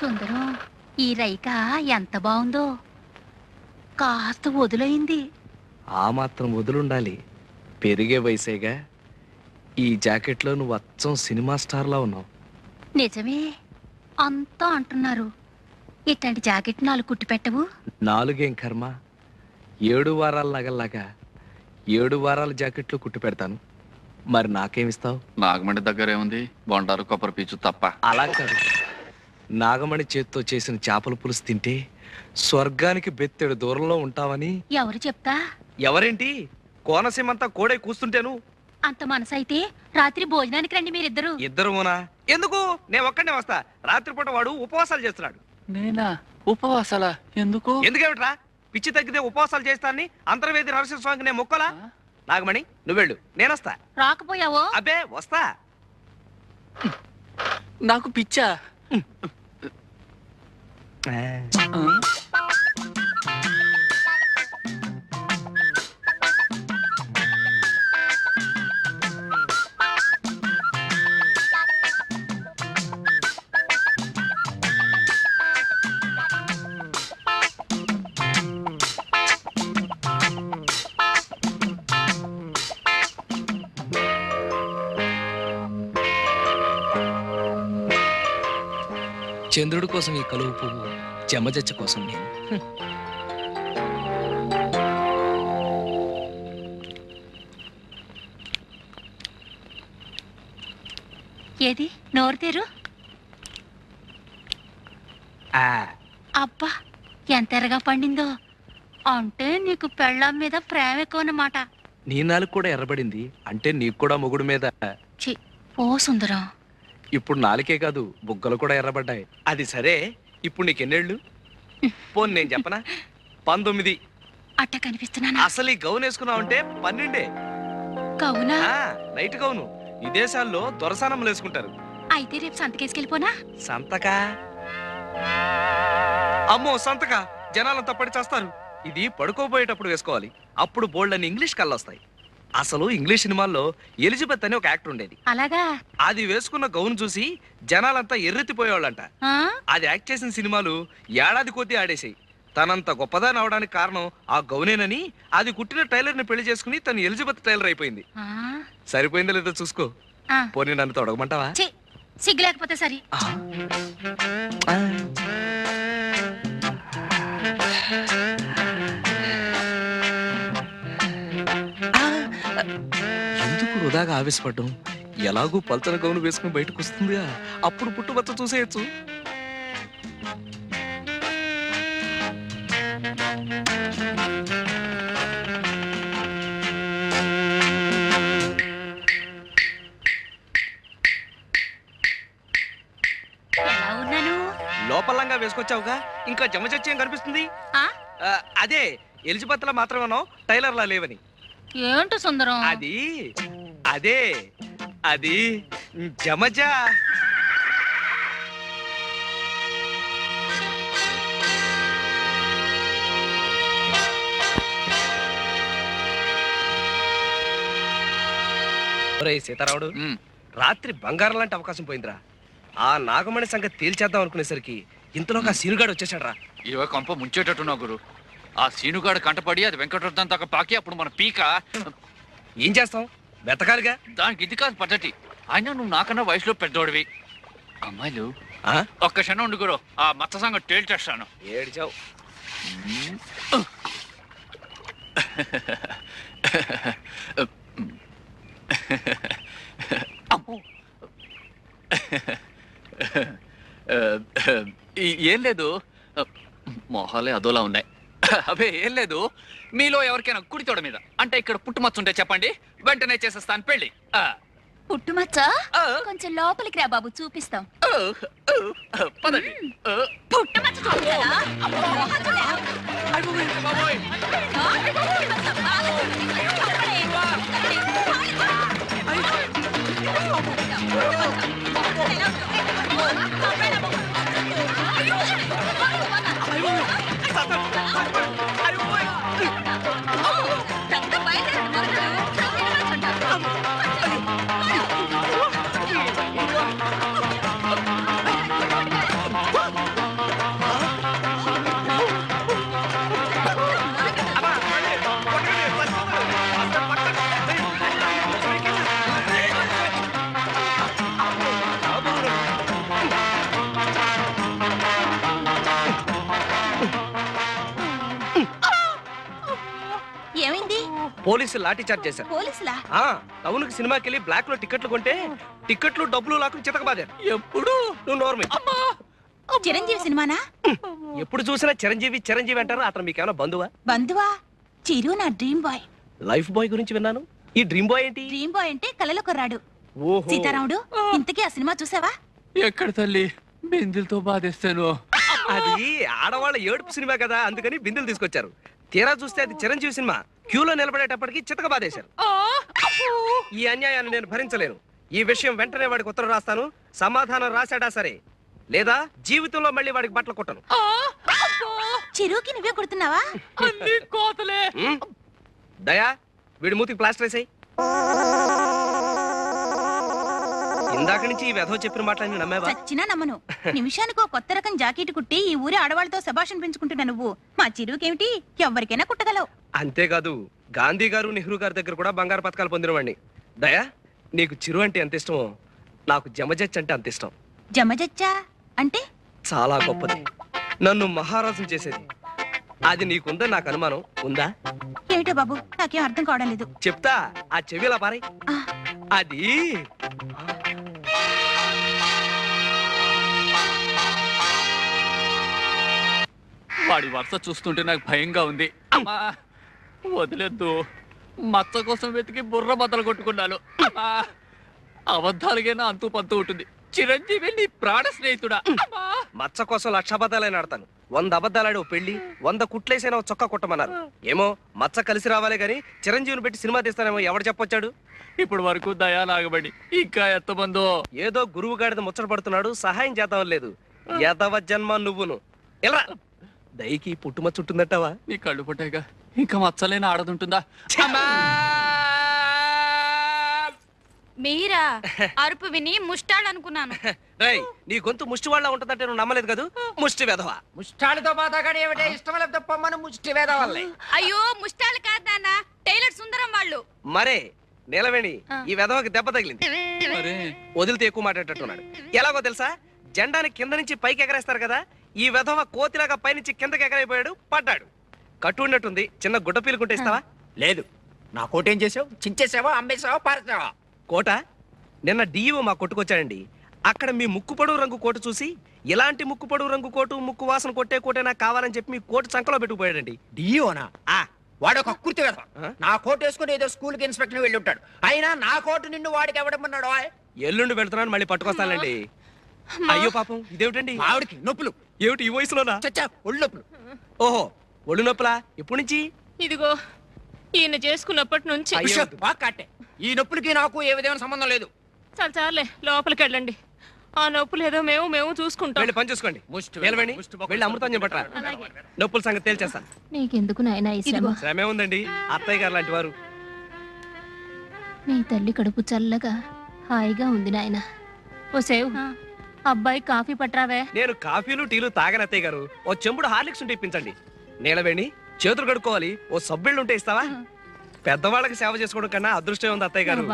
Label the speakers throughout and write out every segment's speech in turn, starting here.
Speaker 1: సుందరం, ఈ రైక ఎంత బాగుందో. కాస్త వదులైంది.
Speaker 2: ఆ మాత్రం వదులుండాలి. పెరిగే వయసేగా. ఈ జాకెట్లో నువ్వు అచ్చం సినిమా స్టార్లా ఉన్నావు.
Speaker 1: నిజమే, అంతా అంటున్నారు. ఇట్లాంటి జాకెట్ 4 కుట్టి పెట్టవు?
Speaker 2: 4 ఏం కర్మ, 7 వారాల నగల్లాగా 7 వారాల జాకెట్లు కుట్టి పెడతాను. మరి నాకేమిస్తావు?
Speaker 3: నాగమణి దగ్గర ఏముంది? బొండారు కొబ్బరి పీచు తప్ప.
Speaker 2: అలా కాదు, నాగమణి చేత్తో చేసిన చేపల పులుసు తింటే స్వర్గానికి బెత్తెడు దూరంలో ఉంటావని.
Speaker 1: ఎవరు చెప్తా?
Speaker 2: ఎవరేంటి, కోనసీమంతా కోడే కూస్తుంటేను.
Speaker 1: అంత మనసైతే రాత్రి భోజనానికి రండి మీరిద్దరు.
Speaker 2: ఇద్దరునా? ఎందుకు? నేను ఒక్కడే వస్తా. రాత్రిపూట వాడు ఉపవాసాలు చేస్తున్నాడు.
Speaker 3: నేనా? ఉపవాసాలా? ఎందుకు?
Speaker 2: ఎందుకేమిట్రా? పిచ్చి తగ్గితే ఉపవాసాలు చేస్తానని అంతర్వేది నరసింహస్వామికి నేను మొక్కలా? నాగమణి నువ్వెళ్ళు, నేనొస్తా.
Speaker 1: రాకపోయావో?
Speaker 2: అబ్బే వస్తా.
Speaker 3: నాకు పిచ్చా?
Speaker 2: చంద్రుడి కోసం ఈ కలువు పువ్వు, చెమ్మజచ్చ కోసం నేను.
Speaker 1: ఏది నోరు తెరు. అబ్బా, ఎంత ఎర్రగా పండిందో. అంటే నీకు పెళ్ళాం మీద ప్రేమ ఎక్కువ అన్నమాట.
Speaker 2: నీ నాలుగు కూడా ఎర్రబడింది అంటే నీకు కూడా మొగుడు మీద.
Speaker 1: ఓ సుందరం,
Speaker 2: ఇప్పుడు నాలుకే కాదు, బుగ్గలు కూడా ఎర్రబడ్డాయి. అది సరే, ఇప్పుడు నీకెన్నేళ్ళు? పోను నేను చెప్పనా, 19.
Speaker 1: అట్ట కనిపిస్తున్నానా?
Speaker 2: అసలు ఈ గౌన్ వేసుకున్నావంటే 12.
Speaker 1: గౌనా?
Speaker 2: Night gown. ఈ దేశాల్లో దొరసానమ్మలు వేసుకుంటారు.
Speaker 1: అయితే రేపు సంతకేసుకెళ్ళిపోనా?
Speaker 2: సంతకా? అమ్మో సంతకా, జనాలంతా పడి చేస్తారు. ఇది పడుకోబోయేటప్పుడు వేసుకోవాలి. అప్పుడు బోల్డ్ అని ఇంగ్లీష్ కళ్ళొస్తాయి. అసలు ఇంగ్లీష్ సినిమాల్లో ఎలిజబెత్ అని ఒక యాక్టర్ ఉండేది.
Speaker 1: అలాగా? అది
Speaker 2: వేసుకున్న గౌన్ చూసి జనాలంతా ఎర్రెత్తిపోయేవాళ్ళంట. అది యాక్ట్ చేసిన సినిమాలు ఏడాది కొద్దీ ఆడేసాయి. తనంత గొప్పదాని అవడానికి కారణం ఆ గౌనేనని అది కుట్టిన టైలర్ ని పెళ్లి చేసుకుని తను ఎలిజబెత్ టైలర్ అయిపోయింది. సరిపోయిందో లేదో చూసుకో. పోనీ నన్ను తొడగమంటావా?
Speaker 1: సిగ్గు లేకపోతే సరి.
Speaker 2: ఎందుకు వృధాగా ఆవేశపడ్డం? ఎలాగూ పల్చన గౌను వేసుకుని బయటకు వస్తుందిగా, అప్పుడు పుట్టుబచ్చ చూసేయచ్చు. లోపలంగా వేసుకొచ్చావుగా, ఇంకా జమచచ్చేం కనిపిస్తుంది? అదే ఎలిజబెత్ లా మాత్రమేనో టైలర్ లా లేవని.
Speaker 1: ఏంటో సుందరం?
Speaker 2: అదే అది జమజా. సీతారాముడు, రాత్రి బంగారం లాంటి అవకాశం పోయిందిరా. ఆ నాగమణి సంగతి తేల్చేద్దాం అనుకునేసరికి ఇంతలోకి ఆ సీనుగాడు వచ్చేసాడు రా.
Speaker 3: ఇవ కొంప ముంచేటట్టున్నా గురు. ఆ సీనుగాడు కంటపడి అది వెంకటరత్నం దాకా పాకి అప్పుడు మన పీక.
Speaker 2: ఏం చేస్తాం, వెతకాలిగా.
Speaker 3: దానికి ఇది కాదు పద్ధతి. అయినా నువ్వు నాకన్నా వయసులో పెద్దోడివి. అమ్మాయిలు ఒక్క క్షణం ఉండు గురు, ఆ మత్త సంగతి తేల్చేస్తాను.
Speaker 2: ఏడ్చావు.
Speaker 3: ఏం లేదు, మొహాలే అదోలా ఉన్నాయి. అవే ఏం లేదు, మీలో ఎవరికైనా కుడి తోడ మీద అంటే ఇక్కడ పుట్టుమచ్చ ఉంటే చెప్పండి, వెంటనే చేసేస్తాను పెళ్లి.
Speaker 1: పుట్టుమచ్చ? కొంచెం లోపలికి రా బాబు, చూపిస్తాం.
Speaker 3: పదండి.
Speaker 1: పుట్టుమచ్చ చూపించాలా?
Speaker 2: పోలీసులు లాఠీ చార్జ్ చేశారు.
Speaker 1: పోలీసులా?
Speaker 2: టౌన్ కి సినిమాకి వెళ్ళి బ్లాక్ లో టికెట్లు కొంటే టికెట్లు డబ్బులు లాక్కుని చితకబాదారు.
Speaker 3: ఎప్పుడు?
Speaker 2: నువ్వు నోర్మి.
Speaker 1: చిరంజీవి సినిమానా?
Speaker 2: ఎప్పుడు చూసినా చిరంజీవి చిరంజీవి అంటారు. అతను మీకేమైనా బంధువా?
Speaker 1: బంధువా? చిరు నా డ్రీమ్ బాయ్.
Speaker 2: లైఫ్ బాయ్ గురించి విన్నాను. ఈ డ్రీమ్ బాయ్ ఏంటి?
Speaker 1: డ్రీమ్ బాయ్ అంటే కలలో కొర్రాడు.
Speaker 2: ఓహో.
Speaker 1: సీతారాముడు, ఇంతకీ ఆ సినిమా చూసావా?
Speaker 3: ఎక్కడ తల్లి, బిందులతో బాధేస్తాను.
Speaker 2: అది ఆడవాళ్ళ ఏడుపు సినిమా కదా, అందుకని బిందెలు తీసుకొచ్చారు. తీరా చూస్తే అది చిరంజీవి సినిమా. క్యూలో నిలబడేటప్పటికి చితక బాధేశారు. ఈ అన్యాయాన్ని నేను భరించలేను. ఈ విషయం వెంటనే వాడికి ఉత్తరం రాస్తాను. సమాధానం రాశాడా సరే, లేదా జీవితంలో మళ్ళీ వాడికి బట్టలు కొట్టను.
Speaker 1: చిరుకి నువ్వే కొడుతున్నావా?
Speaker 3: కోతలే.
Speaker 2: దయా, వీడి మూతికి ప్లాస్టర్ వేసాయి. ఇందాక నుంచి ఈ వెధవ చెప్పిన మాటలన్నీ నమ్మేవా?
Speaker 1: చచ్చినా నమ్మను. నిమిషానికి ఒక కొత్త రకం జాకెట్ కుట్టి ఈ ఊరి ఆడవాళ్ళతో శభాషణ పెంచుకుంటున్నా నువ్వు. మా చిరుకేమిటి, ఎవరికైనా కుట్టగలవు.
Speaker 2: అంతేకాదు, గాంధీ గారు నెహ్రూ గారి దగ్గర కూడా బంగారు పథకాలు పొందినవాడిని. దయా, నీకు చిరు అంటే ఎంత ఇష్టమో నాకు జమజచ్చ అంటే అంత ఇష్టం.
Speaker 1: జమజచ్చా అంటే?
Speaker 2: చాలా గొప్పది, నన్ను మహారాజుని చేసేది. అది నీకుందని నాకు అనుమానం. ఉందా?
Speaker 1: ఏమిటో బాబు, నాకేం అర్థం కావడం లేదు.
Speaker 2: చెప్తా, ఆ చెవిలా పారై.
Speaker 1: ఆ,
Speaker 2: అది
Speaker 3: వాడి వరుస చూస్తుంటే నాకు భయంగా ఉంది. అమ్మా, వదిలేద్దు. మచ్చ కోసం వెతికి బుర్ర బద్దలు కొట్టుకున్నాను. అమ్మా, అబద్ధాలుగైనా అంతూ పంతూ ఉంటుంది. చిరంజీవి నీ ప్రాణ స్నేహితుడా.
Speaker 2: మచ్చ కోసం 1,00,000 అబద్ధాలైనా ఆడతాను. 100 అబద్ధాలాడి ఓ పెళ్లి, 100 కుట్లేసైనా ఓ చొక్కా కుట్టమన్నారు. ఏమో, మచ్చ కలిసి రావాలే గాని చిరంజీవిని పెట్టి సినిమా తీస్తానేమో ఎవడు చెప్పొచ్చాడు?
Speaker 3: ఇప్పుడు వరకు దయాలాగబడి ఇంకా ఎంతమందో.
Speaker 2: ఏదో గురువు గాడిద ముచ్చట పడుతున్నాడు, సహాయం చేద్దాం లేదు. యదవ జన్మ నువ్వును. ఎలా దయకి పుట్టుమచ్చ చుట్టుందట్టవా?
Speaker 3: నీ కళ్ళు పుట్టాక ఇంకా మచ్చలేని ఆడదుంటుందా?
Speaker 1: మీరా? అరుపు విని ముష్టాలనుకున్నాను.
Speaker 2: రై, నీ గొంతు ముష్టి వాళ్ళ ఉంటుందంటే నువ్వు నమ్మలేదు కదా. ముష్టి వెధవా.
Speaker 4: ముష్టాలతో బాధగాడు ఏమిటే, ఇష్టం లేకపోతే పొమ్మను ముష్టి వేద వల్లే.
Speaker 1: అయ్యో, ముష్టాలు కాదు నాన్న, టైలర్ సుందరం వాళ్ళు.
Speaker 2: మరే నీలవేణి, ఈ వెధవకి దెబ్బ తగిలింది.
Speaker 3: మరే
Speaker 2: వదిలితే ఎక్కువ మాట్లాడేటట్టున్నాడు. ఎలాగో తెలుసా, జెండాని కింద నుంచి పైకి ఎగరేస్తారు కదా, ఈ వెధవ కోతిలాగా పైనుంచి కిందకి ఎగరైపోయాడు, పడ్డాడు. కట్టు ఉన్నట్టుంది, చిన్న గుడ్డ పీలుకుంటే ఇస్తావా?
Speaker 4: లేదు, నా కోట ఏం చేసావు? చించేసావా, అమ్మేసావా, పారేసావా?
Speaker 2: కోట నిన్న డిఈఓ మా కొట్టుకొచ్చాడండి. అక్కడ మీ ముక్కు పొడవు రంగు కోటు చూసి, ఇలాంటి ముక్కు పొడవు రంగు కోటు, ముక్కు వాసన కొట్టే కోటే నాకు కావాలని చెప్పి మీ కోటు చంకలో పెట్టుకుపోయాడండి.
Speaker 4: డియోనా? వాడు ఒక కుర్తి వేద. నా కోట్ వేసుకుని ఏదో స్కూల్ కి ఇన్స్పెక్టర్ వెళ్ళి ఉంటాడు. అయినా నా కోటు నిన్ను వాడికి ఎవడమన్నాడు?
Speaker 2: ఎల్లుండి వెళ్తున్నాను, మళ్ళీ పట్టుకొస్తానండి. అయ్యో పాపం, ఇదేమిటండి?
Speaker 4: ఆవిడికి నొప్పులు.
Speaker 2: ఏమిటి ఈ వయసులోనా?
Speaker 4: చచ్చా, ఒళ్ళు నొప్పులు.
Speaker 2: ఓహో, ఒళ్ళు నొప్పులా? ఎప్పటి నుంచి?
Speaker 5: ఇదిగో ఈయన చేసుకున్నప్పటి నుంచి.
Speaker 2: అయ్యో.
Speaker 4: బాగా కట్టే. ఈ నొప్పులకి నాకు ఏ విధమైన సంబంధం లేదు.
Speaker 5: చాలే, లోపలికి వెళ్ళండి. ఆ నొప్పులు ఏదో మేము చూసుకుంటాం.
Speaker 2: వెళ్ళి పని చూసుకోండి. నిలవండి, వెళ్ళి అమృతం చెప్పట్రా. నొప్పుల సంగతి తేల్చేస్తాను.
Speaker 1: నీకెందుకు నాయనా ఈ శ్రమ?
Speaker 2: శ్రమే ఉందండి, అత్తయ్య గారు లాంటి వారు.
Speaker 1: నీ తల్లి కడుపు చల్లగా హాయిగా ఉంది నాయన. ఓ సేవ్, అబ్బాయి కాఫీ పట్రావే.
Speaker 2: నేను కాఫీలు టీలు తాగని అత్తయ్య గారు. ఓ చెంబుడు హార్లిక్స్ ఉంటే ఇప్పించండి. నీలవేణి, చేతులు కడుక్కోవాలి, ఓ సబ్బిళ్ళు ఉంటే ఇస్తావా? పెద్దవాళ్ళకి సేవ చేసుకోవడం కన్నా అదృష్టం ఉంది అత్తయ్య గారు.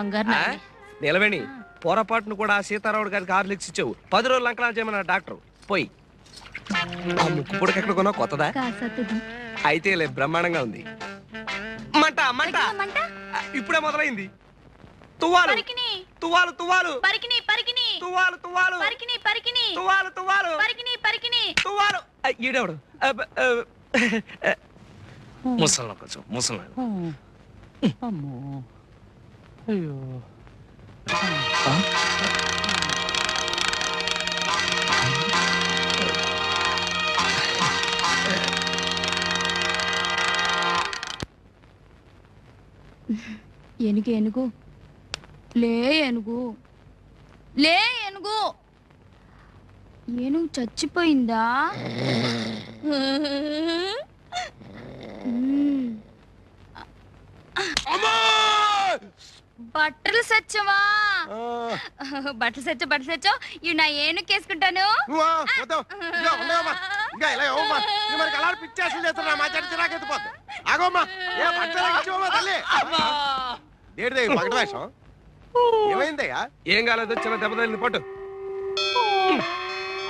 Speaker 2: నీలవేణి, పొరపాటును కూడా సీతారాముడు గారికి హార్లిక్స్ ఇచ్చావు. 10 రోజులు అంకణాలు చేయమన్నా డాక్టర్. పోయి ఆ ముక్కు పుడక ఎక్కడ కొన్నా కొత్తదా? అయితే లే, బ్రహ్మాండంగా ఉంది. మంట మంట ఇప్పుడే మొదలైంది. తువ్వాలు తువ్వాలు తువ్వాలు తువ్వాలు తువ్వాలు తువ్వాలు తువ్వాలు తువ్వాలు. ఈడెవడు? ముసలి కొంచెం ముసలి.
Speaker 3: అమ్మో, అయ్యో.
Speaker 1: ఏనుగు ఏనుగు లే, ఏనుగు లే, ఏనుగు. ఏనుగు చచ్చిపోయిందా? బట్టలు సచ్చవా? బట్టలు సచ్చో ఇవి నా ఏనుగు కేసుకుంటాను.
Speaker 2: ఏం కాలేదు, చిన్న దెబ్బ తగిలింది, పట్టు.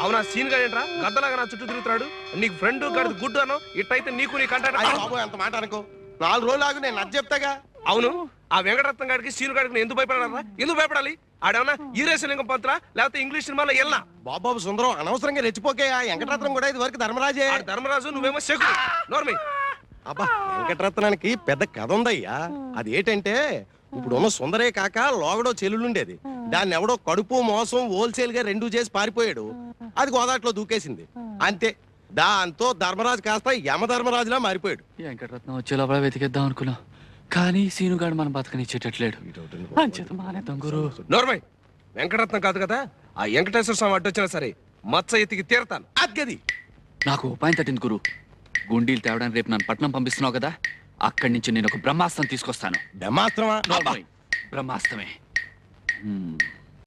Speaker 2: అవునా, సీన్ గాడేంట్రా గద్దలాగా నా చుట్టూ తిరుగుతున్నాడు? నీకు ఫ్రెండ్ గడిది గుడ్డు అను, ఇట్టయితే నీకు నీ కంటాడు.
Speaker 6: అంత మాట అనుకో. 4 రోజులు ఆగు, నేను నచ్చ చెప్తాగా.
Speaker 2: అవును, ఆ వెంకటరత్నం గారికి సీను గారికి నేను ఎందుకు భయపడాలా? ఎందుకు భయపడాలి? ఆడేమన్నా ఈరేశలింగం పంతులా లేకపోతే ఇంగ్లీష్ సినిమాలో వెళ్ళా?
Speaker 6: బాబాబు సుందరం అనవసరంగా రెచ్చిపోకే. ఆ వెంకటరత్నం కూడా ఇది వరకు ధర్మరాజే.
Speaker 2: ఆడు ధర్మరాజు, నువ్వేమో శకుడు. నోర్మి.
Speaker 6: అబ్బా, వెంకటరత్నానికి పెద్ద కథ ఉందయ్యా. అది ఏంటంటే ఇప్పుడున్న సుందరే కాక లోగడో చెల్లుండేది. దాన్ని ఎవడో కడుపు మోసం హోల్సేల్ గా 2 చేసి పారిపోయాడు. అది గోదాట్లో దూకేసింది అంతే. దాంతో ధర్మరాజు కాస్త యమధర్మరాజులా మారిపోయాడు.
Speaker 3: వెంకటరత్నం వచ్చేలోపల వెతికేద్దాం అనుకున్నాం, కానీ సీనుగాడు మనం బతకనిచ్చేటట్లేడు. అంచేత మానేద్దాం గురు.
Speaker 2: నోర్మై. వెంకటరత్నం కాదు కదా, ఆ వెంకటేశ్వర స్వామి అడ్డొచ్చినా సరే మచ్చ ఎత్తికి తీరతాను.
Speaker 6: అద్గది
Speaker 3: నాకు ఉపాయం తట్టింది గురు. గుండీలు తేవడానికి రేపు నన్ను పట్నం పంపిస్తున్నావు కదా, అక్కడి నుంచి నేను ఒక బ్రహ్మాస్త్రం తీసుకొస్తాను.
Speaker 6: బ్రహ్మాస్త్రమా?
Speaker 3: బ్రహ్మాస్త్రమే.